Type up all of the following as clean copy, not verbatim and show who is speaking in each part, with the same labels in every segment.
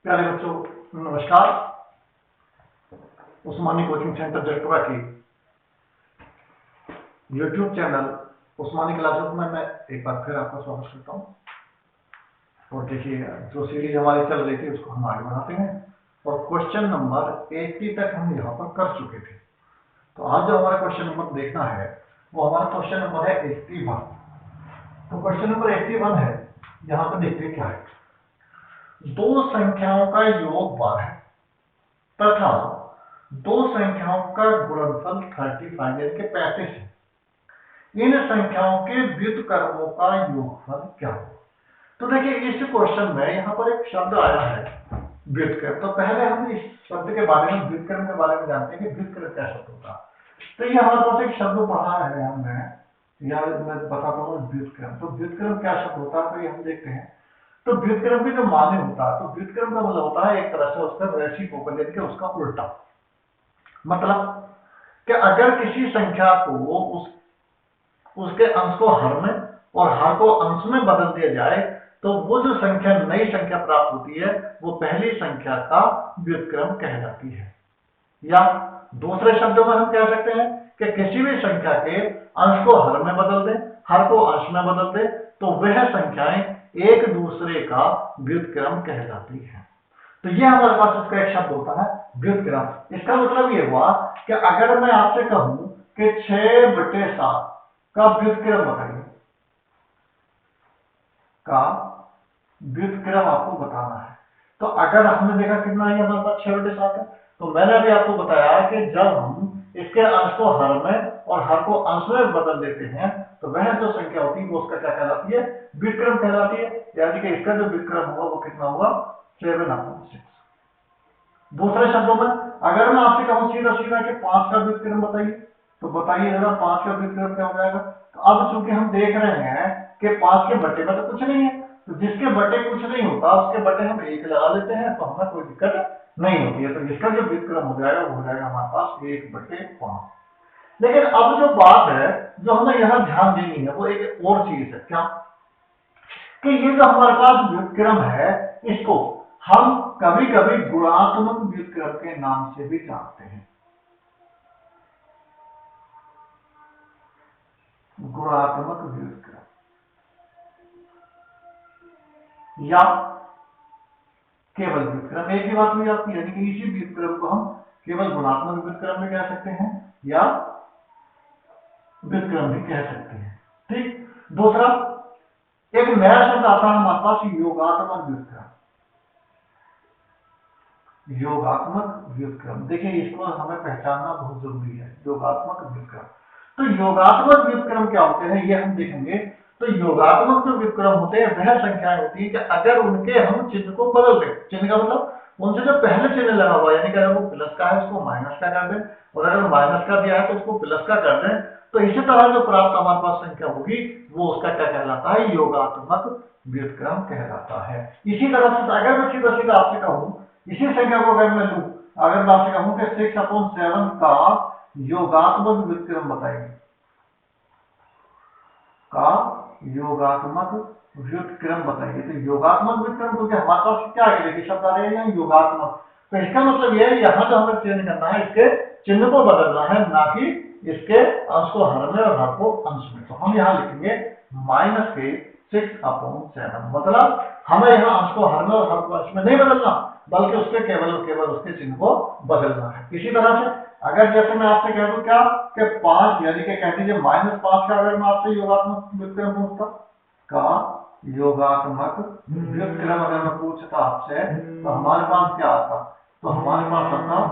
Speaker 1: प्यारे बच्चों, नमस्कार। उस्मानी कोचिंग सेंटर जटपुरा की यूट्यूब चैनल उस्मानी क्लासेस में मैं एक बार फिर आपका स्वागत करता हूँ। और देखिए, जो सीरीज हमारी चल रही थी उसको हम आगे बढ़ाते हैं और क्वेश्चन नंबर 80 तक हम यहाँ पर कर चुके थे। तो आज जो हमारा क्वेश्चन नंबर देखना है वो हमारा क्वेश्चन नंबर है 81। तो क्वेश्चन नंबर 81 है, यहाँ पर देखिए क्या है। दो संख्याओं का योग 12 तथा दो संख्याओं का गुणनफल 35 यानी कि 35 है। इन संख्याओं के व्युत्क्रमों का योगफल क्या हो? तो देखिए, इस क्वेश्चन में यहाँ पर एक शब्द आया है व्युत्क्रम। तो पहले हम इस शब्द के बारे में, व्युत्क्रम के बारे में जानते हैं कि व्युत्क्रम क्या शब्द होता है। तो ये हमारे पास एक शब्द पढ़ा है हमने, या मैं बताता हूँ व्युत्क्रम। तो व्युत्क्रम क्या शब्द होता है, तो ये हम देखते हैं। तो व्युत्क्रम की जो माने होता है, तो व्युत्क्रम का मतलब होता है एक तरह से उसका रेसिप्रोकल यानी कि उसका उल्टा। मतलब कि अगर किसी संख्या को उसके अंश को हर में और हर को अंश में बदल दिया जाए तो वो जो संख्या, नई संख्या प्राप्त होती है, वो पहली संख्या का व्युत्क्रम कहलाती है। या दूसरे शब्दों में हम कह सकते हैं कि किसी भी संख्या के अंश को हर में बदल दें, हर को अंश में बदल दें, तो वह संख्याएं एक दूसरे का व्युत्क्रम कहलाती है। तो यह हमारे पास इसका एक शब्द होता है व्युत्क्रम। इसका मतलब ये हुआ कि अगर मैं आपसे कहूं कि 6/7 का व्युत्क्रम बताइए, का व्युत्क्रम आपको बताना है। तो अगर हमने देखा कितना है हमारे पास 6/7 है, तो मैंने अभी आपको बताया कि जब हम इसके अंश को हर में और हर को अंश में बदल देते हैं तो वह जो संख्या होती है वो उसका क्या कहलाती है? व्युत्क्रम कहलाती है। यानी कि इसका जो व्युत्क्रम होगा वो कितना होगा? 7/6। दूसरे शब्दों में अगर मैं आपसे कहूं सीधा सीधा कि 5 का व्युत्क्रम बताइए, तो बताइए जरा 5 का व्युत्क्रम क्या हो जाएगा? तो अब चूंकि हम देख रहे हैं कि 5 के बटे में तो कुछ नहीं है, तो जिसके बटे कुछ नहीं होता उसके बटे हम 1 लगा लेते हैं, तो हमें कोई दिक्कत नहीं होती है। तो इसका जो व्युत्क्रम हो जाएगा वो हो जाएगा हमारे पास 1/5। लेकिन अब जो बात है जो हमें यहाँ ध्यान देनी है वो एक और चीज है। क्या? कि ये जो हमारे पास व्युत्क्रम है इसको हम कभी कभी गुणात्मक व्युत्क्रम के नाम से भी जानते हैं। गुणात्मक व्युत्क्रम या केवल व्युत्क्रम, एक ही बात हुई आपकी। यानी कि इसी व्युत्क्रम को हम केवल गुणात्मक व्युत्क्रम भी कह सकते हैं या व्युत्क्रम भी कह सकते हैं। ठीक। दूसरा एक नया शब्द आता है हमारे पास, योगात्मक व्युत्क्रम। योगात्मक व्युत्क्रम, देखिए इसको हमें पहचानना बहुत जरूरी है। योगात्मक व्युत्क्रम, तो योगात्मक व्युत्क्रम क्या होते हैं ये हम देखेंगे। तो योगात्मक जो व्युत्क्रम होते हैं वह संख्याएं होती है कि अगर उनके हम चिन्ह को बदल दें, चिन्ह का मतलब उनसे जो पहले चिन्ह लगा हुआ यानी कि अगर वो प्लस का है उसको माइनस का कर दें, और अगर माइनस का दिया है तो उसको प्लस का कर दें, तो इसी तरह जो प्राप्त हमारे पास संख्या होगी वो उसका क्या कहलाता है? योगात्मक व्युत्क्रम कहलाता है। इसी तरह से अगर मैं सीधा सीधा आपसे कहूं, इसी संख्या को अगर मैं लूं, अगर मैं आपसे कहूं कि 6/7 का योगात्मक व्युत्क्रम बताइए, का योगात्मक व्युत्क्रम बताइए। तो योगात्मक व्युत्क्रम क्योंकि हमारे पास क्या है, देखिए शब्द आ रहे हैं योगात्मक, तो इसका मतलब यह है यहाँ जो हमें चेंज करना है इसके चिन्ह को बदलना है, ना कि इसके अंश को हर में और हर को अंश में। तो हम यहाँ लिखेंगे माइनस के 6/7। मतलब हमें यहाँ अंश को हर में और हर को अंश में नहीं बदलना, बल्कि उसके केवल और केवल उसके चिन्ह को बदलना है। इसी तरह से अगर जैसे मैं आपसे कह दूं क्या कि 5 यानी कि कह दीजिए -5 का अगर मैं आपसे योगात्मक व्युत्क्रम पूछता, का योगात्मक व्युत्क्रम अगर मैं पूछता आपसे, तो हमारे पास क्या आता? तो हमारे पास आता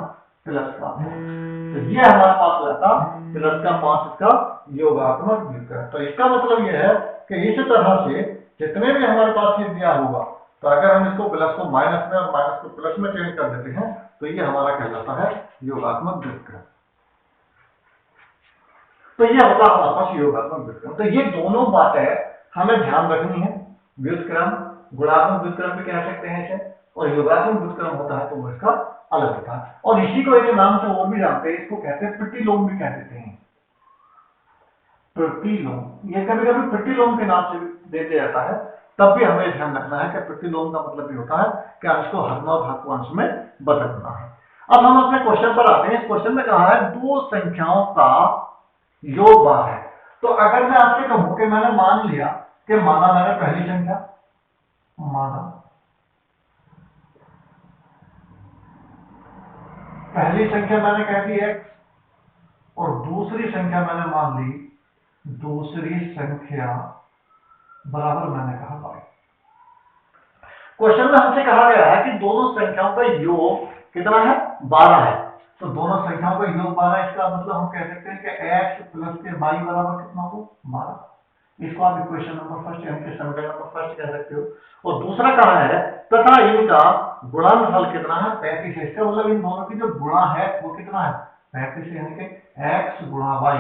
Speaker 1: प्लस का 5। तो ये हमारे पास रहता प्लस का 5 इसका योगात्मक व्युत्क्रम। तो इसका मतलब यह है कि इस तरह से जितने भी हमारे पास ये दिया होगा, तो अगर हम इसको प्लस को माइनस में और माइनस को प्लस में चेंज कर देते हैं तो ये हमारा कहलाता है योगात्मक व्युत्क्रम। तो ये होता है हमारे पास योगात्मक व्युत्क्रम। तो ये दोनों बातें हमें ध्यान रखनी है। व्युत्क्रम, गुणात्मक व्युत्क्रम भी कह सकते हैं इसे, और योगात्मक व्युत्क्रम होता है तो वो इसका अलग होता है। और इसी को एक नाम से और भी जानते हैं, इसको कहते हैं प्रतिलोम भी कह देते हैं। प्रतिलोम, ये कभी कभी प्रतिलोम के नाम से भी दे दिया जाता है। तब भी हमें ध्यान रखना है कि प्रतिलोम का मतलब ये होता है कि अंश को हरना और भाग को अंश में बदलना है। अब हम अपने क्वेश्चन पर आते हैं। इस क्वेश्चन में कहा है दो संख्याओं का योग 12 है। तो अगर मैं आपसे कहूं कि मैंने मान लिया कि माना मैंने पहली संख्या, माना पहली संख्या मैंने कह दी x और दूसरी संख्या मैंने मान ली, दूसरी संख्या बराबर मैंने कहा y। क्वेश्चन में हमसे कहा गया है कि दोनों संख्याओं का योग कितना है, 12 है। तो दोनों संख्याओं का योग 12, इसका मतलब हम कह सकते हैं कि x प्लस के y बराबर कितना हो, 12। इसको आप इक्वेशन नंबर फर्स्ट यानी कि समीकरण नंबर फर्स्ट कह सकते हो। और दूसरा कहा है तथा इनका गुणनफल कितना है, 35 है। इसका मतलब इन दोनों की जो गुणा है वो कितना है, 35, यानी कि x गुणा y,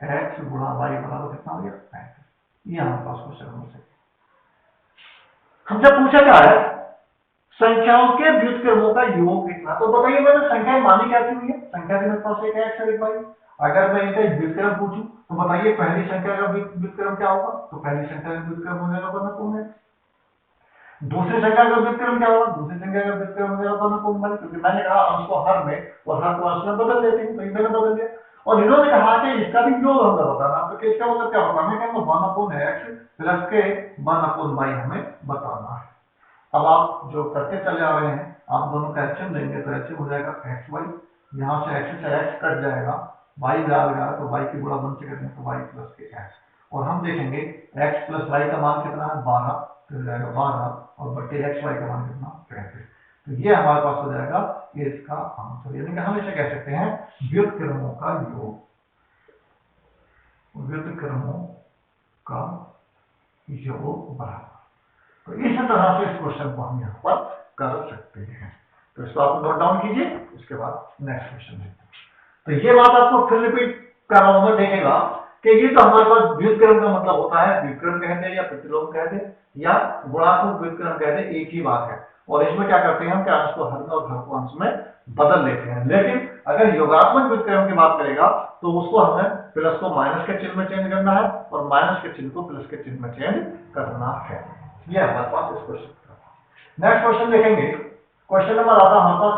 Speaker 1: x गुणा y बराबर कितना हो गया, 35। ये हमारे पास क्वेश्चन नंबर 6। हमसे पूछा क्या है, संख्याओं के व्युत्क्रमों का योग कितना। तो बताइए मैंने संख्या मानी क्या हुई है, संख्या के मेरे पास एक x और एक y। अगर मैं इनका व्युत्क्रम पूछूं तो बताइए पहली संख्या का व्युत्क्रम क्या होगा, तो पहली संख्या का व्युत्क्रम हो जाएगा 1/x। दूसरी संख्या का व्युत्क्रम क्या होगा, दूसरी संख्या का व्युत्क्रम हो जाएगा 1/y, क्योंकि मैंने कहा अंश को हर में और हर को अंश में बदल देते हैं, तो ये मैंने बदल दिया। और इन्होंने कहा कि इसका भी योग हमें बताना, तो इसका मतलब क्या होगा, हमें क्या 1/x प्लस के 1/y हमें बताना है। अब आप जो करते चले आ रहे हैं, आप दोनों का एलसीएम लेंगे तो एलसीएम हो जाएगा xy, यहाँ से x से x कट जाएगा, y आ गया तो y की गुणा 1 से करेंगे तो y प्लस के x। और हम देखेंगे x प्लस y का मान कितना है, 12, तो हो जाएगा 12 और बटे xy का मान कितना, 35। तो ये हमारे पास हो जाएगा ये इसका आंसर। यानी कि हम इसे कह सकते हैं व्युत्क्रमों का योग, व्युत्क्रमों का योग बराबर। तो इस तरह से इस क्वेश्चन को हम यहाँ पर कर सकते हैं। तो इसको आप नोट डाउन कीजिए, उसके बाद नेक्स्ट क्वेश्चन देखते हैं। तो ये बात आपको फिर रिपीट कर रहा हूं मैं, देखेगा कि ये तो हमारे पास व्युत्क्रम का मतलब होता है, व्युत्क्रम कहते हैं या प्रतिलोम कहते हैं या गुणात्मक व्युत्क्रम कहते हैं, एक ही बात है। और इसमें क्या करते हैं हम, कि अंश को हर में और हर को अंश में बदल लेते हैं। लेकिन अगर योगात्मक व्युत्क्रम की बात करेगा तो उसको हमें प्लस को माइनस के चिन्ह में चेंज करना है और माइनस के चिन्ह को प्लस के चिन्ह में चेंज करना है। ये हमारे पास इस क्वेश्चन का। नेक्स्ट क्वेश्चन देखेंगे, क्वेश्चन नंबर आता है हमारे पास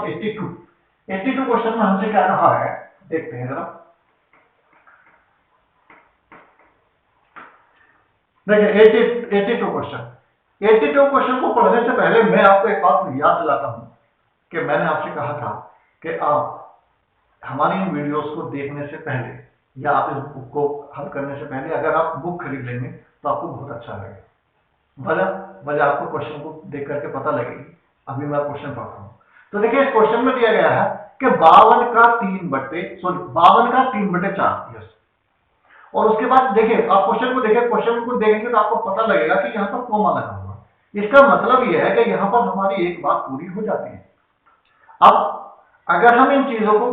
Speaker 1: 82 क्वेश्चन में हमसे क्या कहा है, देखते हैं जरा। देखिए 82 क्वेश्चन को पढ़ने से पहले मैं आपको एक बात याद दिलाता हूं कि मैंने आपसे कहा था कि आप हमारी इन वीडियोस को देखने से पहले या आप इस बुक को हल करने से पहले अगर आप बुक खरीद लेंगे तो आपको बहुत अच्छा लगेगा। वजह आपको क्वेश्चन को देख करके पता लगेगी। अभी मैं क्वेश्चन पढ़ता हूं। तो देखिए इस क्वेश्चन में दिया गया है कि 52 का 3/4, यस। और उसके बाद देखिए आप क्वेश्चन को देखिए, क्वेश्चन को देखेंगे तो आपको पता लगेगा कि यहाँ पर कॉमा लगा हुआ। इसका मतलब यह है कि यहाँ पर हमारी एक बात पूरी हो जाती है। अब अगर हम इन चीजों को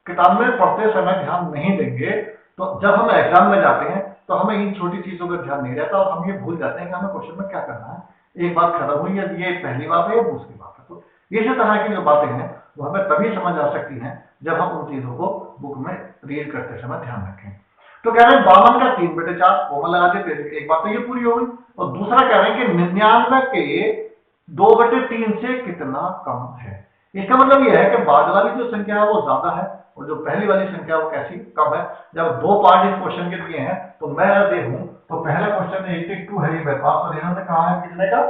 Speaker 1: किताब में पढ़ते समय ध्यान नहीं देंगे तो जब हम एग्जाम में जाते हैं तो हमें इन छोटी चीजों का ध्यान नहीं रहता और हम ये भूल जाते हैं कि हमें क्वेश्चन में क्या करना है। एक बात खत्म हुई है, ये पहली बात है या दूसरी बात है। तो इसी तरह की जो बातें हैं वो हमें तभी समझ आ सकती हैं जब हम उन चीजों को बुक में रीड करते समय ध्यान रखें। तो कह रहे हैं 52 का 3/4, कोमा लगा देते, एक बात तो ये पूरी हो गई। और दूसरा कह रहे हैं कि 99 के 2/3 से कितना कम है। इसका मतलब यह है कि बाद वाली जो संख्या है वो ज्यादा है और जो पहली वाली संख्या वो कैसी, कम है। जब दो पार्ट इस क्वेश्चन के दिए हैं तो मैं अगर देखूं तो पहला क्वेश्चन 82 है ये मेरे पास और इन्होंने कहा है कितने का,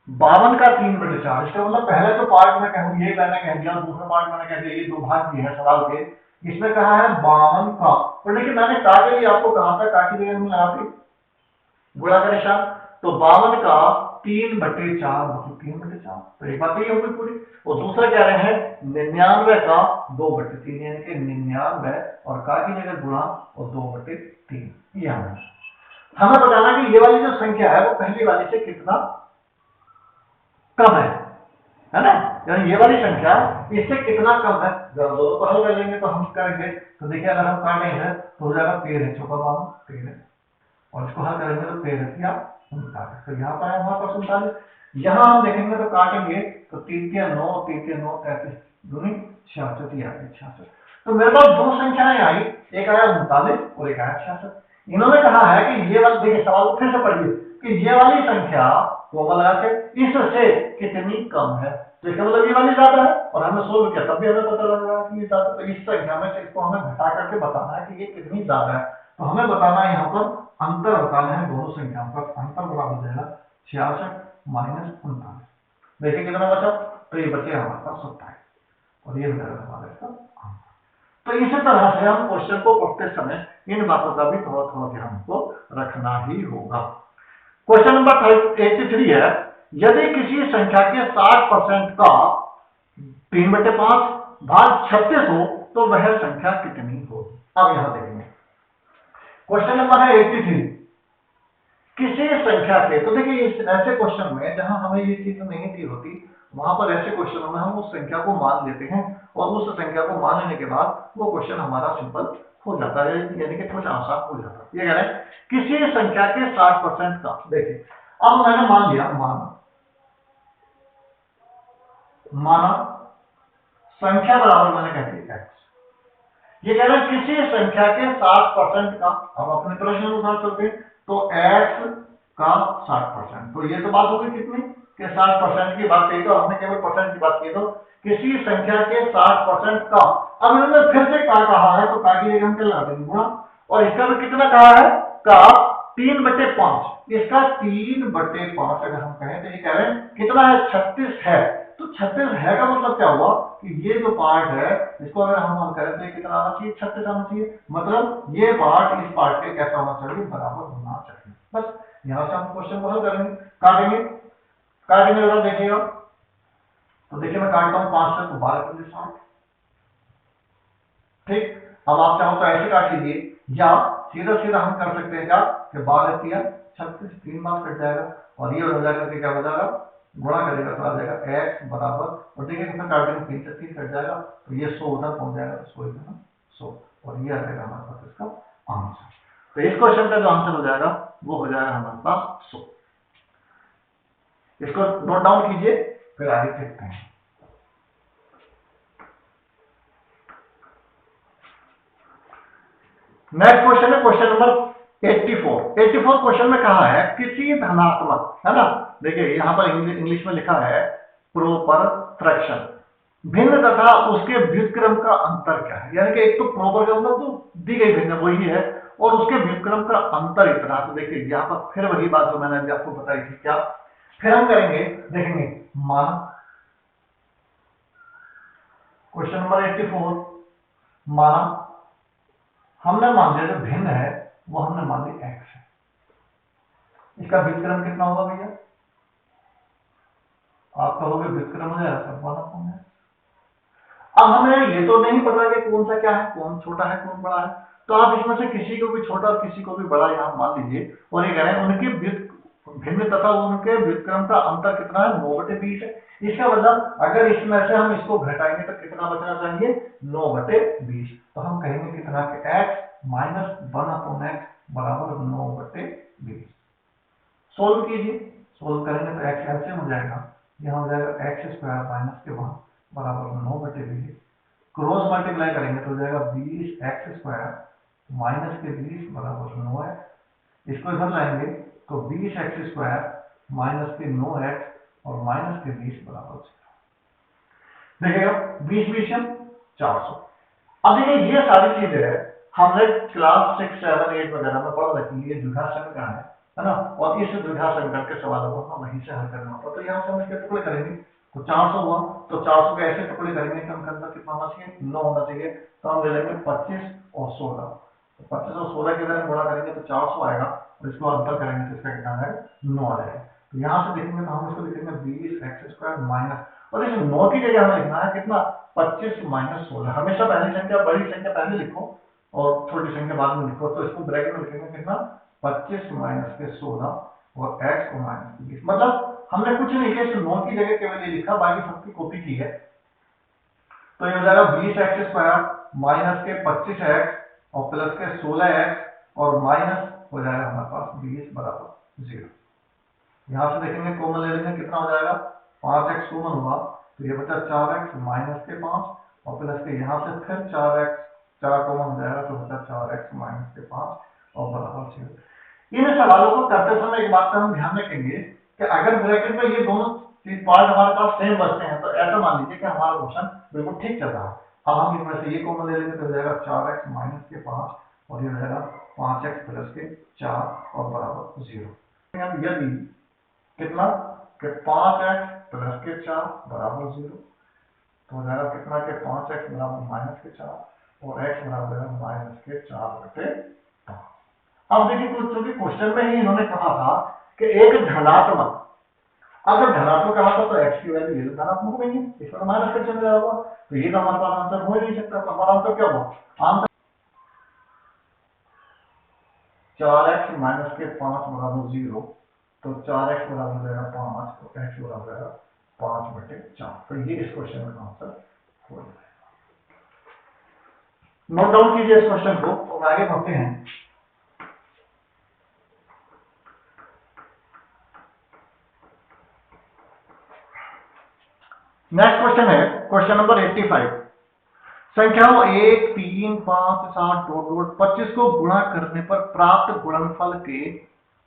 Speaker 1: 52 का 3/4। इसका मतलब पहला जो पार्ट मैं कहूँ ये मैंने कह दिया, दूसरा पार्ट मैंने कह दिया, ये दो भाग दिए हैं सवाल के। इसमें कहा है 52 का, और लेकिन मैंने का के लिए आपको कहा था, का की जगह में लगा दी गुणा का निशान। तो 52 का 3/4 मतलब 3/4, तो एक बात ये होगी पूरी। और दूसरा कह रहे हैं 99 का 2/3 यानी कि 99 और का की जगह गुणा और 2/3। ये हमें बताना कि ये वाली जो संख्या है वो पहली वाली से कितना कम है ना, यानी ये वाली संख्या इससे कितना कम है। जब दोनों को हल कर लेंगे तो हम करेंगे, तो देखिए अगर हम काटेंगे तो हो जाएगा 13, छोटा मान 13, और इसको हल करेंगे तो 13 या 39। तो यहाँ पर है हमारे पास 39। यहाँ हम देखेंगे तो काटेंगे तो 3 के 9, 3 के 9, 33 दूनी 66, ये आ गई 66। तो मेरे पास दो संख्याएं आई, एक आया 39 और एक आया 66। इन्होंने कहा है कि ये वाला, देखिए सवाल फिर से पढ़िए, कि ये वाली संख्या कोमा लगा के इससे कितनी कम है, तो इसका मतलब ये वाली ज्यादा है और हमने सोल्व किया तब भी हमें पता लग रहा है कि ये ज्यादा, तो इस संख्या में से इसको हमें घटा करके बताना है कि ये कितनी ज्यादा है। तो हमें बताना है यहाँ पर अंतर बताना है दोनों संख्याओं का, अंतर बराबर हो जाएगा 66 माइनस 39। देखिए कितना बचा, तो ये बचे हमारे पास 27 और ये हो जाएगा हमारे पास। तो इसी तरह से हम क्वेश्चन को पढ़ते समय इन बातों का भी थोड़ा थोड़ा ध्यान को रखना ही होगा। क्वेश्चन नंबर 83 है, यदि किसी संख्या के 60% का 3/5 भाग 36 हो तो वह संख्या कितनी होगी। अब यहां देखेंगे क्वेश्चन नंबर है 83, किसी संख्या के, तो देखिए इस ऐसे क्वेश्चन में जहां हमें ये चीज नहीं दी होती वहां पर ऐसे क्वेश्चनों में हम उस संख्या को मान लेते हैं और उस संख्या को मान लेने के बाद वो क्वेश्चन हमारा सिंपल हो जाता है, यानी कि कुछ आसान हो जाता है। ये कह रहे हैं किसी संख्या के 60% का, देखिए अब मैंने मान लिया, माना संख्या बराबर मैंने कह दी x, ये कह रहे हैं किसी संख्या के 60% का, अब अपने प्रश्न अनुसार चलते तो x का 60%, तो ये तो बात होगी कितनी कि 60% की बात कही, तो हमने केवल परसेंट की बात की, तो किसी संख्या के 60% का, अब इन्होंने फिर से का कहा है तो का की जगह हम क्या लगा देंगे गुणा, और इसका भी कितना कहा है का 3/5, इसका 3/5 अगर हम कहें तो ये कह रहे हैं कितना है 36 है, तो 36 है का मतलब क्या हुआ कि ये जो पार्ट है इसको अगर हम मान करें तो ये कितना आना चाहिए 36 आना चाहिए, मतलब ये पार्ट इस पार्ट के कैसा होना चाहिए बराबर होना चाहिए। बस यहां से हम क्वेश्चन को हल करेंगे, काटेंगे जरा देखिएगा, तो देखिए मैं काटता हूं 5 से तो 12 कर 60, ठीक। अब आप चाहो तो ऐसे काट लीजिए या सीधा सीधा हम कर सकते हैं क्या कि 12 किया 36, 3 बार कट जाएगा और ये हो जाएगा कि क्या हो जाएगा गुणा करेगा तो आ जाएगा x बराबर, और देखिए कितना काट देंगे 3 से 3 कट जाएगा तो ये 100 उधर पहुंच जाएगा तो 100 इधर 100, और ये आ जाएगा हमारे पास इसका आंसर। तो इस क्वेश्चन का जो आंसर हो जाएगा वो हो जाएगा हमारे पास 100। इसको नोट डाउन कीजिए फिर आगे देखते हैं। नेक्स्ट क्वेश्चन है क्वेश्चन नंबर 84 क्वेश्चन में कहा है किसी धनात्मक, है ना, देखिए यहां पर इंग्लिश में लिखा है प्रॉपर फ्रैक्शन, भिन्न तथा उसके व्युत्क्रम का अंतर क्या है, यानी कि एक तो प्रॉपर का मतलब तो दी गई भिन्न वही है और उसके व्युत्क्रम का अंतर इतना, तो देखिए यहां पर फिर वही बात जो मैंने अभी आपको बताई थी, क्या फिर हम करेंगे देखेंगे, मान क्वेश्चन नंबर 84, माना हमने मान लिया जो भिन्न है वो हमने मान ली x है, इसका व्युत्क्रम कितना होगा भैया, आप कहोगे व्युत्क्रम हो जाएगा सब वाला कौन है। अब हमें ये तो नहीं पता कि कौन सा क्या है, कौन छोटा है कौन बड़ा है, तो आप इसमें से किसी को भी छोटा और किसी को भी बड़ा यहां मान लीजिए और ये कह रहे हैं उनके भिन्न तथा उनके व्युत्क्रम का अंतर कितना है 9/20 है। इसका मतलब अगर इसमें से हम इसको घटाएंगे तो कितना बचना चाहिए 9/20, तो हम कहेंगे कितना कि x माइनस 1/x बराबर 9/20। सोल्व कीजिए, सोल्व करेंगे तो x ऐसे हो जाएगा, यहां हो जाएगा x² माइनस के बाद बराबर 9/20, क्रॉस मल्टीप्लाई करेंगे तो हो जाएगा 20x² माइनस के 20 बराबर 9x, इसको इधर लाएंगे तो 20x² माइनस के 9x और माइनस के 20 बराबर 0। देखिएगा 20 400। अब देखिए ये सारी चीजें हमने क्लास 6, 7, 8 वगैरह में पढ़ रखी है, द्विघात समीकरण है ना, और इस द्विघात समीकरण के सवालों को हम वहीं से हल करना होता, तो यहाँ से हम इसके टुकड़े करेंगे तो 400 हुआ, तो 400 के ऐसे टुकड़े करेंगे कि उनका अंतर कितना होना चाहिए 9 होना चाहिए, तो हम ले लेंगे 25 और 16, तो 25 और 16 के अंदर गुणा करेंगे तो 400 आएगा और इसको अंतर करेंगे तो इसका कितना आएगा 9 आ जाएगा। तो यहाँ से देखेंगे तो हम इसको लिखेंगे 20x² माइनस, और इस 9 की जगह हमें लिखना है कितना 25 माइनस 16, हमेशा पहली संख्या बड़ी संख्या पहले लिखो और छोटी संख्या बाद में लिखो, तो इसको ब्रैकेट में लिखेंगे कितना 25 माइनस के 16 और x को माइनस के 20, मतलब हमने कुछ नहीं किया, इस 9 की जगह केवल ये लिखा, बाकी सबकी कॉपी की है, तो ये हो जाएगा 20x² माइनस के 25x और प्लस के 16x और माइनस हो जाएगा हमारे पास 20 बराबर 0। यहां से देखेंगे कॉमन ले लेंगे कितना हो जाएगा 5x कॉमन हुआ तो ये बचा 4x माइनस के 5 और प्लस के यहाँ से फिर 4x 4 कॉमन हो जाएगा तो बचा 4x माइनस के 5 और बराबर 0। इन सवालों को करते समय एक बात का हम ध्यान रखेंगे कि अगर ब्रैकेट में ये दोनों पार्ट हमारे पास सेम बचते हैं तो ऐसा मान लीजिए कि हमारा क्वेश्चन बिल्कुल ठीक चल रहा है। अब हम इनमें से ये कॉमन ले लेंगे तो हो जाएगा 4x माइनस के 5 और ये हो जाएगा 5x प्लस के 4 और बराबर 0। अब यदि कितना कि 5x प्लस के 4 बराबर 0 तो हो जाएगा कितना के 5x बराबर माइनस के 4 और x बराबर माइनस के 4 बटे 5। अब देखिए क्योंकि क्वेश्चन में ही इन्होंने कहा था कि एक धनात्मक, अगर धनात्मक कहा था तो x की वैल्यू ये धनात्मक नहीं है, इसमें माइनस का चिन्ह होगा, तो ये तो हमारे पास आंसर हो ही नहीं सकता। तो हमारा आंसर क्या होगा? आंसर 4x माइनस के 5 बराबर 0, तो 4x बराबर हो जाएगा 5 तो x बराबर हो जाएगा 5 बटे 4। तो ये इस क्वेश्चन का आंसर हो जाएगा। नोट डाउन कीजिए इस क्वेश्चन को और आगे बढ़ते हैं। नेक्स्ट क्वेश्चन है क्वेश्चन नंबर 85। संख्याओं 1, 3, 5, 7, 25 को गुणा करने पर प्राप्त गुणनफल के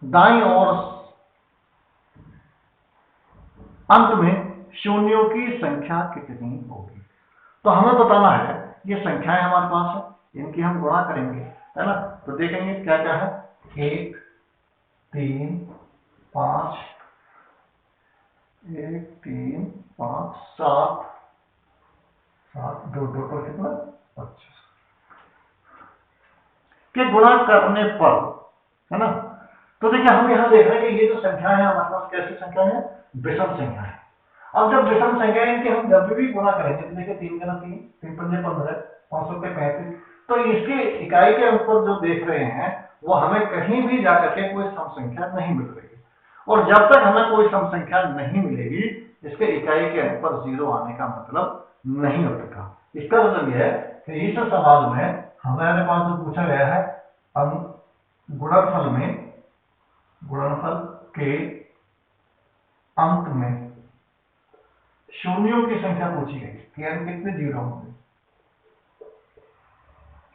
Speaker 1: दाईं ओर अंत में शून्यों की संख्या कितनी होगी? तो हमें बताना है, ये संख्याएं हमारे पास है, इनकी हम गुणा करेंगे, है ना। तो देखेंगे क्या क्या है, 1, 3, 5, 1, 3, 5, 7, 2 पर कितना 25 के गुणा करने पर, है ना। तो देखिए हम यहाँ देख रहे हैं कि ये जो संख्या है हमारे पास कैसी संख्या है, विषम संख्या है। अब जब विषम संख्या है इनके हम जब भी गुणा करेंगे तो देखिए 3 गुना 3, 3 पंजे 15, 500 के 35, तो इसके इकाई के ऊपर जो देख रहे हैं वो हमें कहीं भी जाकर के कोई सम संख्या नहीं मिल रही है। और जब तक हमें कोई सम संख्या नहीं मिलेगी इसके इकाई के अंक पर 0 आने का मतलब नहीं हो सकता। इसका मतलब यह है कि इस सवाल में हमारे पास जो पूछा गया है गुणनफल के अंत में शून्यों की संख्या पूछी गई कि हम कितने 0 होंगे,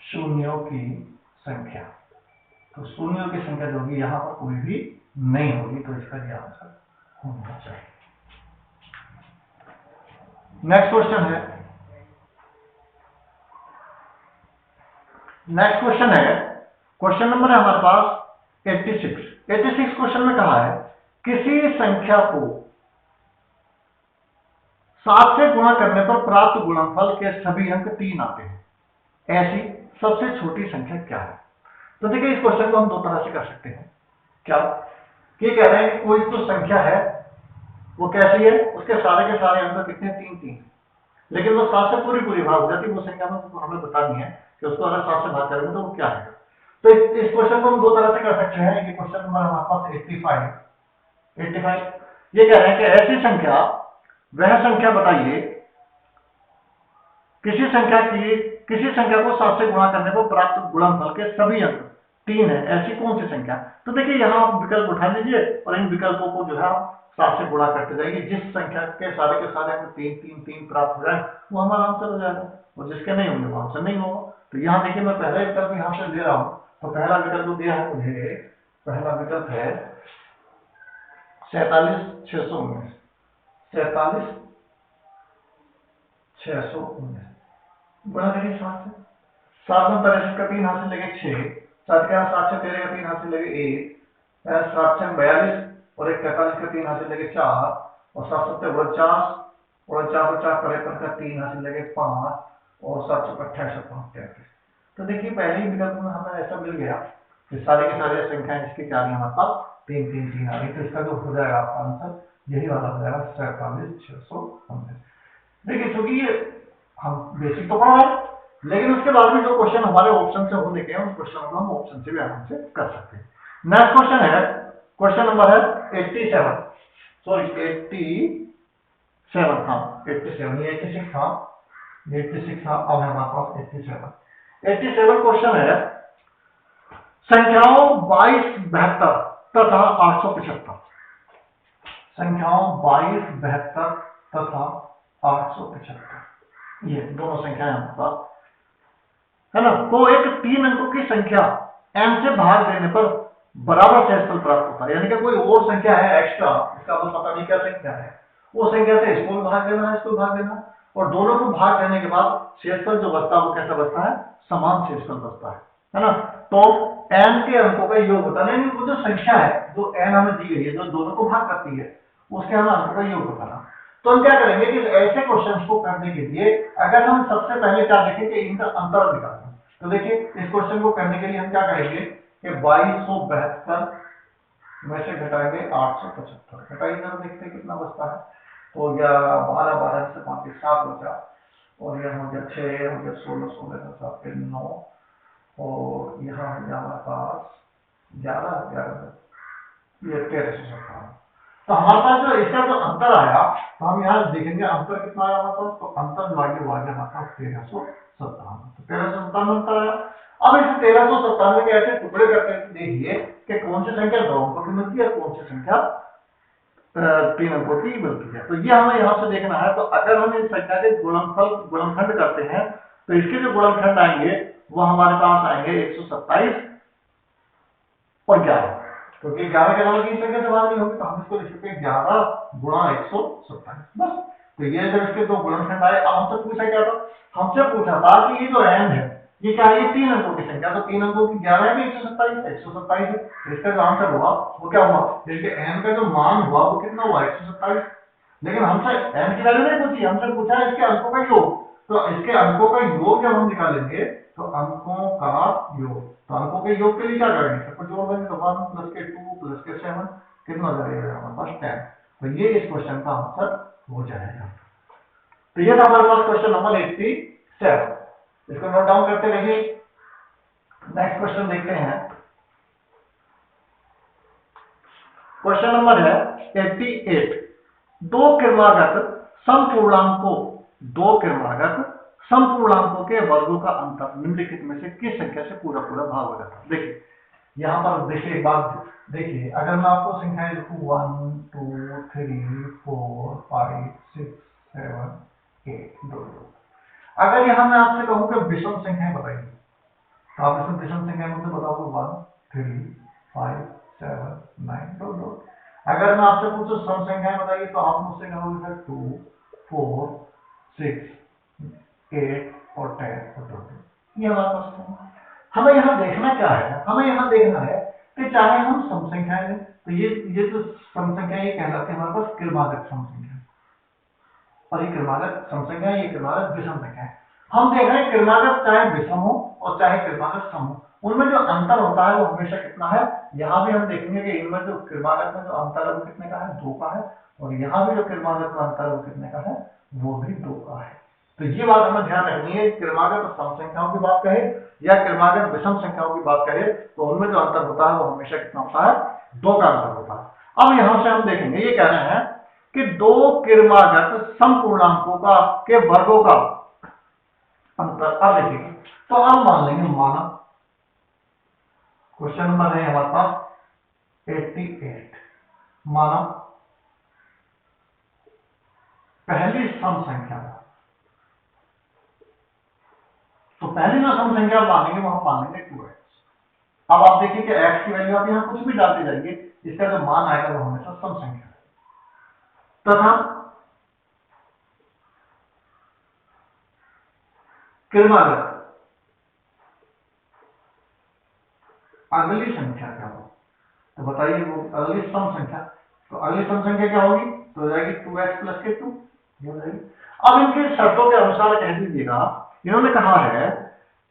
Speaker 1: शून्यों की संख्या। तो शून्यों की संख्या जो होगी यहां पर कोई भी नहीं होगी, तो इसका ये आंसर होना चाहिए। नेक्स्ट क्वेश्चन है क्वेश्चन नंबर है हमारे पास 86 क्वेश्चन में कहा है किसी संख्या को 7 से गुणा करने पर प्राप्त गुणनफल के सभी अंक 3 आते हैं, ऐसी सबसे छोटी संख्या क्या है? तो देखिए इस क्वेश्चन को हम दो तरह से कर सकते हैं। क्या ये कह रहे हैं कि कोई जो संख्या है वो कैसी है, उसके सारे के सारे अंक कितने 3, लेकिन वो 7 से पूरी भाग हो जाती है, वो संख्या में हमें बतानी है कि उसको अगर 7 से भाग करेंगे तो वो क्या है। तो इस क्वेश्चन को हम दो तरह से कर सकते हैं। ये क्वेश्चन नंबर हमारे पास 85 ये कह रहे हैं कि ऐसी संख्या, वह संख्या बताइए किसी संख्या को 7 से गुणा करने पर प्राप्त गुणनफल के सभी अंक 3 है, ऐसी कौन सी संख्या? तो देखिए यहाँ आप विकल्प उठा लीजिए और इन विकल्पों को जो है 7 से गुणा करते जाइए। जिस संख्या के सारे अंक 3 प्राप्त हो जाए वो हमारा आंसर हो जाएगा, और जिसके नहीं होंगे वो आंसर नहीं होगा। तो यहाँ देखिए मैं पहला विकल्प यहाँ से ले रहा हूँ, तो पहला विकल्प दिया है मुझे, पहला विकल्प है 47,619, 47,619 गुणा करिए 7 से, 7 में 63 का 3 हाथ से लगे 6, 7 के 7 से 13 का 3 हाथ से लगे 1, 7 से 42 और 43 का 3 हाथ से लगे 4 और 7 से 49 और 4 53 का 3 हाथ से लगे 5 और 7 से 28 और 33। तो देखिए पहले ही विकल्प में हमें ऐसा मिल गया कि सारे के सारे संख्याएं इसकी क्या हमारे पास 3 आ गई। तो इसका जो हो जाएगा आपका आंसर यही वाला हो जाएगा 47,619। देखिए क्योंकि ये हम बेसिक तो पढ़ा है, लेकिन उसके बाद भी जो क्वेश्चन हमारे ऑप्शन से होने के हैं उस क्वेश्चन को हम ऑप्शन से भी आराम से कर सकते हैं। नेक्स्ट क्वेश्चन है क्वेश्चन नंबर है 87, सॉरी 87, हाँ 87, ये 86 था, ये 86 था, अब हमारे पास 87 क्वेश्चन है संख्याओं 22, 72 तथा 875, संख्याओं 22, 72 तथा 875, ये दोनों संख्याएं हमारे पास है ना। तो एक 3 अंकों की संख्या m से भाग देने पर बराबर शेषफल प्राप्त होता है। यानी कि कोई और संख्या है एक्स्ट्रा, इसका तो पता नहीं क्या संख्या है, वो संख्या से इसको भी भाग देना है, इसको भी भाग देना, और दोनों को भाग देने के बाद शेषफल जो बचता है वो कैसा बचता है, समान शेषफल बचता है ना। तो n के अंकों का योग होता है, वो जो संख्या है जो n हमें दी गई है जो दोनों को भाग करती है उसके हमें अंकों का योग बताना। तो हम क्या करेंगे कि ऐसे क्वेश्चंस को करने के लिए अगर हम सबसे पहले क्या देखें कि इनका अंतर निकालें, तो देखिए इस क्वेश्चन को करने के लिए हम क्या करेंगे कि 2272 में से घटाएंगे 875, घटाइए जरा देखते हैं कितना बचता है। तो हो गया 12, 12 से 5 7 हो गया, और यह हो गया 6, हो गया 16, 16 का 7 फिर 9, और यहाँ हो गया हमारे पास 11, 11 ये 1357। तो हमारे पास जो इसका जो अंतर आया, तो हम यहाँ देखेंगे अंतर कितना आया हमारे पास, तो अंतर भाग्य हमारे पास 1357, तो 1357 अंतर आया। अब इस 1397 के ऐसे टुकड़े करके देखिए कि कौन सी संख्या 2 अंकों की मिलती है, कौन सी संख्या 3 अंकों की मिलती है। तो ये हमें यहाँ से देखना है। तो अगर हम इस संख्या के गुणनखंड करते हैं तो इसके जो गुणनखंड आएंगे वो हमारे पास आएंगे 127 और 11, क्योंकि 11 के अलावा की संख्या सवाल नहीं होगी, तो हम इसको लिख सकते हैं 11 गुणा 127 बस। तो ये जब इसके दो गुणनखंड आए, अब हमसे पूछा क्या था, हमसे पूछा था कि ये जो n है ये क्या है, ये 3 अंकों की संख्या, तो 3 अंकों की 11 है 127 है। इसका जो आंसर हुआ वो क्या हुआ, देखिए n का जो मान हुआ वो कितना हुआ 127। लेकिन हमसे n की वैल्यू नहीं पूछी, हमसे पूछा है इसके अंकों का योग। तो इसके अंकों का योग जब हम निकालेंगे तो अंकों का योग, तो अंकों के योग के लिए क्या करेंगे, सबको जोड़ देंगे, तो 1 प्लस के 2 प्लस के 7 कितना हो जाएगा हमारे पास 10। तो ये इस क्वेश्चन का आंसर हो जाएगा। तो ये था हमारे पास क्वेश्चन नंबर 87, इसको नोट डाउन करते रहिए। नेक्स्ट क्वेश्चन देखते हैं। क्वेश्चन नंबर है 88, दो क्रमागत समपूर्णांकों के वर्गों का अंतर निम्नलिखित में से किस संख्या से पूरा भाग हो जाता है। देखिए यहाँ पर देखिए एक बात देखिए, अगर मैं आपको संख्याएं लिखूं 1 2 3 4 5 6 7 8 2, अगर यहाँ मैं आपसे कहूं कि विषम संख्याएं बताइए, तो आप इसमें विषम संख्याएं मुझसे बताओगे 1 3 5 7 9 2। अगर मैं आपसे पूछूं सम संख्याएं बताइए, तो आप मुझसे कहोगे सर 2 4 6 8 और 10 और 2। ये हमारे पास है। हमें यहाँ देखना क्या है, हमें यहाँ देखना है कि चाहे हम सम संख्याएं लें, तो ये जो सम संख्या ये कहलाते हैं हमारे पास क्रमागत सम संख्या, और ये क्रमागत सम संख्या, ये क्रमागत विषम संख्या है। हम देख रहे हैं क्रमागत चाहे विषम हो और चाहे क्रमागत सम हो, उनमें जो अंतर होता है वो हमेशा कितना है। यहाँ भी हम देखेंगे कि इनमें जो क्रमागत में जो अंतर है वो कितने का है, 2 का है, और यहाँ भी जो क्रमागत में अंतर है वो कितने का है, वो भी 2 का है। तो ये बात हमें ध्यान रखनी है, क्रमागत सम संख्याओं की बात कहे या क्रमागत विषम संख्याओं की बात कहे, तो उनमें जो अंतर होता है वो हमेशा कितना होता है, 2 का अंतर होता है। अब यहां से हम देखेंगे, ये कह रहे हैं कि दो क्रमागत समपूर्णांकों का के वर्गों का अंतर। अब देखिए, तो अब मान लेंगे, माना क्वेश्चन नंबर है हमारे पास 88, माना पहली सम संख्या, तो पहली जो सम संख्या मानेंगे वो हम मानेंगे 2x। अब आप देखिए कि x की वैल्यू आप यहाँ कुछ भी डालते जाएंगे, इसका जो मान आएगा वो हमेशा सम संख्या है। तथा क्रमागत अगली संख्या क्या हो, तो बताइए वो अगली सम संख्या, तो अगली सम संख्या क्या होगी, तो हो जाएगी 2x प्लस के 2, ये हो जाएगी। अब इनके शर्तों के अनुसार कह दीजिएगा, इन्होंने कहा है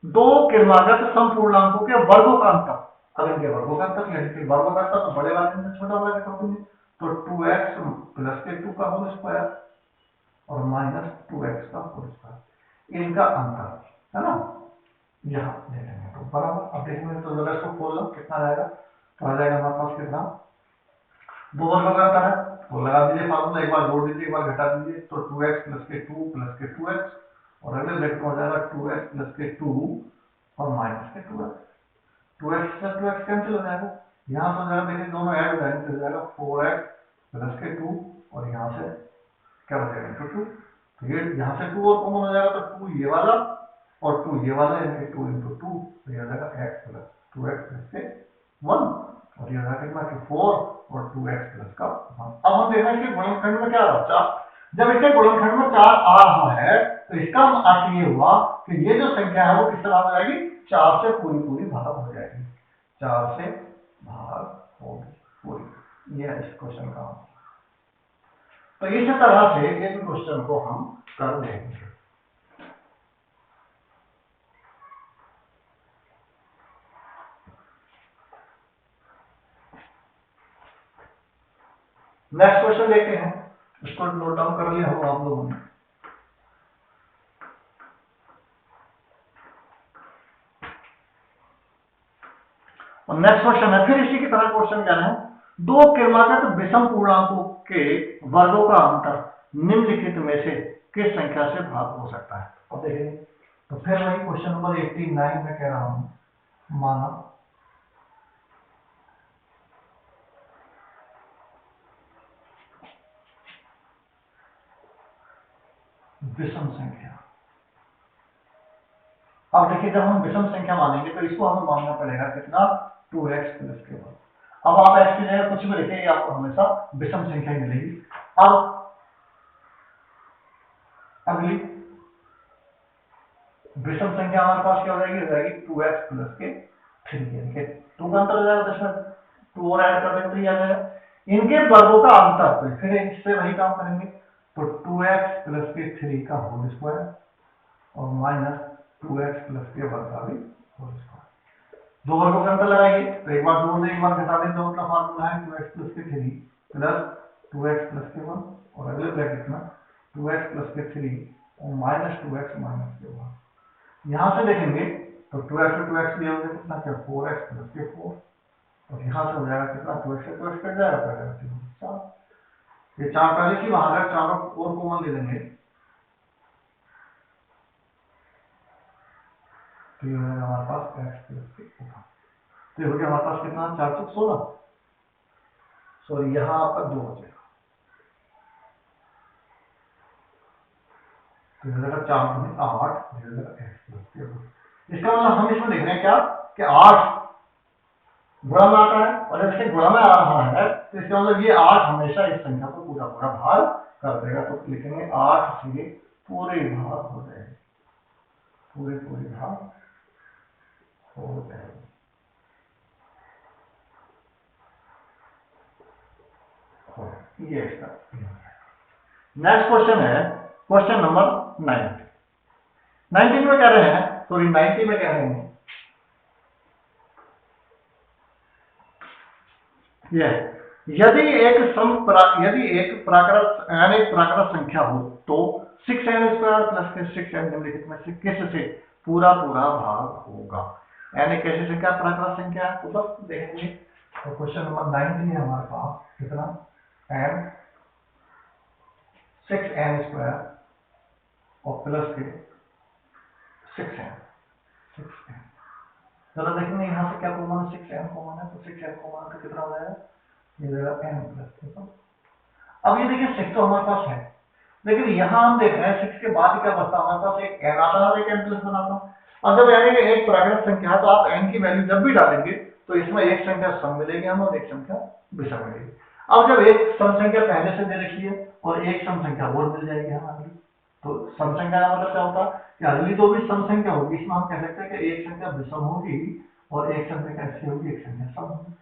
Speaker 1: दो क्रमागत समपूर्णांकों के वर्गों का अंतर। अब इनके वर्गों का अंतर, यानी वर्गों का अंतर तो बड़े वाले में छोटा वाले का होगा, तो 2x प्लस के 2 का होल स्क्वायर और माइनस 2x का होल स्क्वायर, इनका अंतर है ना, यहाँ दे देंगे तो बराबर। अब देखेंगे तो जरा इसको खोल लो कितना आएगा, तो आ जाएगा हमारे पास कितना, 2 वर्गों का अंतर है, तो लगा दीजिए फार्मूला, एक बार जोड़ दीजिए, एक बार घटा दीजिए, तो 2x प्लस के 2 प्लस के 2x, और अगले ब्रैकेट में हो जाएगा 2x प्लस के 2 और माइनस के 2x, 2x plus 2x cancel हो जाएगा, यहाँ से जरा देखिए दोनों ऐड हो जाएंगे, तो हो जाएगा 4x प्लस के 2 और यहाँ से क्या बचेगा 2, तो ये यहाँ से 2 और कॉमन हो जाएगा, तो 2 ये वाला और 2 ये वाला, यानी 2 × 2, तो यह हो जाएगा x प्लस 2x प्लस के 1। और ये रहा कितना कि 4 और 2x प्लस का 1। अब हम देखना कि गुणनखंड में क्या रहा 4। जब इसके गुणनखंड में 4 आ रहा है तो इसका अर्थ ये हुआ कि ये जो संख्या है वो किस तरह हो जाएगी, 4 से पूरी पूरी भाग हो जाएगी, 4 से भाग होगी पूरी। ये है इस क्वेश्चन का आंसर। तो इस तरह से इस क्वेश्चन को हम कर देंगे। नेक्स्ट क्वेश्चन देखते हैं, इसको नोट डाउन कर लिया होगा आप लोगों ने। और नेक्स्ट क्वेश्चन है फिर इसी की तरह क्वेश्चन क्या है, दो क्रमागत विषम पूर्णांकों के वर्गों का अंतर निम्नलिखित में से किस संख्या से भाग हो सकता है। अब देखेंगे तो फिर वही क्वेश्चन नंबर 89 में कह रहा हूं, माना विषम संख्या। अब देखिए जब हम विषम संख्या मानेंगे तो इसको हमें मानना पड़ेगा कितना, 2x प्लस के बाद। अब आप x की जगह कुछ भी लिखेंगे आपको हमेशा विषम संख्या मिलेगी। अब अगली विषम संख्या हमारे पास क्या हो जाएगी 2x प्लस के 3। 2 का अंतर हो जाएगा, दशमलव 2 और ऐड कर देंगे 3 आ जाएगा। इनके वर्गों का अंतर, तो फिर इससे वही काम करेंगे, तो 2x प्लस के 3 का होल स्क्वायर और माइनस 2x प्लस के वर्ग का भी होल स्क्वायर। दो वर्गों का अंतर लगाइए तो एक बार जोड़ दें एक बार घटा दें, दोनों का फार्मूला है 2x प्लस के 3 प्लस 2x प्लस के 1 और अगले ब्रैकेट में 2x प्लस के 3 और माइनस 2x माइनस के 1। यहां से देखेंगे तो 2x से 2x भी होगा कितना, क्या 4x प्लस के 4 और यहां से हो जाएगा कितना, 2x से 2x कट जाएगा, पड़ेगा 4। ये 4 पहले की बाहर है, 4 और कॉमन ले लेंगे तो ये होगा हमारे पास x प्लस के 4। तो ये हो गया हमारे पास कितना, 416, सॉरी यहाँ पर 2 हो जाएगा, तो ये हो जाएगा 4 में 8, ये हो जाएगा x प्लस के 4। इसका मतलब हम इसमें देख रहे हैं क्या कि 8 गुणा में आता है और जब इसके गुणा में आ रहा है तो इसका मतलब ये 8 हमेशा इस संख्या को पूरा पूरा भाग कर देगा। तो लिखेंगे 8 से पूरे भाग हो जाएगी, पूरे पूरे भाग हो जाएगी। ये इसका नेक्स्ट क्वेश्चन है क्वेश्चन नंबर 19 में कह रहे हैं, सॉरी 90 में कह रहे हैं यदि एक प्राकृत संख्या हो तो 6n² प्लस के 6n निम्नलिखित में से किस से पूरा पूरा भाग होगा। यानी कैसी संख्या प्राकृत संख्या है, तो बस देखेंगे तो क्वेश्चन नंबर 19 है हमारे पास कितना, n 6n² और प्लस के 6n। चलो देखेंगे यहाँ से क्या कॉमन है, 6n कॉमन है, तो 6n कॉमन तो कितना हो जाएगा, ये जाएगा n प्लस। अब ये देखिए 6 तो हमारे पास है, लेकिन यहाँ हम देख रहे हैं 6 के बाद क्या बचता है, हमारे पास एक n आता है और एक n प्लस बनाता है। और जब यानी कि एक प्राकृत संख्या है तो आप n की वैल्यू जब भी डालेंगे तो इसमें एक संख्या सम मिलेगी हमें और एक संख्या विषम मिलेगी। अब जब एक सम संख्या पहले से दे रखी है और एक सम संख्या और मिल जाएगी हमारी, तो सम संख्या का मतलब क्या होता है कि अगली तो भी सम संख्या होगी, इसमें हम कह सकते हैं कि एक संख्या विषम होगी और एक संख्या ऐसी होगी, एक संख्या सम होगी।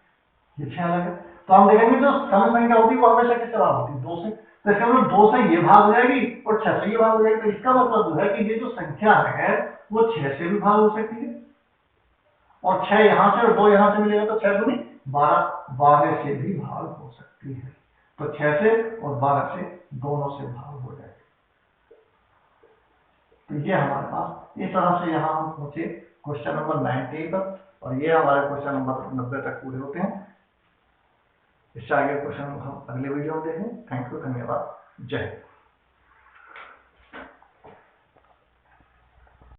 Speaker 1: ये 6 अलग है। तो हम देखेंगे जो सम संख्या होगी वो हमेशा किस तरह होती है, 2 से, तो इसका मतलब 2 से ये भाग हो जाएगी और 6 से ये भाग हो जाएगी। तो इसका मतलब जो है कि ये जो संख्या है वो 6 से भी भाग हो सकती है और 6 यहाँ से और 2 यहाँ से मिलेगा तो 6 दूनी 12 से भी भाग हो सकती है। तो 6 से और 12 से दोनों से भाग हो जाएगा। तो ये हमारे पास इस तरह से यहाँ हम पहुंचे क्वेश्चन नंबर 90 तक और ये हमारे क्वेश्चन नंबर 90 तक पूरे होते हैं। इससे आगे क्वेश्चन हम अगले वीडियो में देखें। थैंक यू, धन्यवाद, जय हिंद।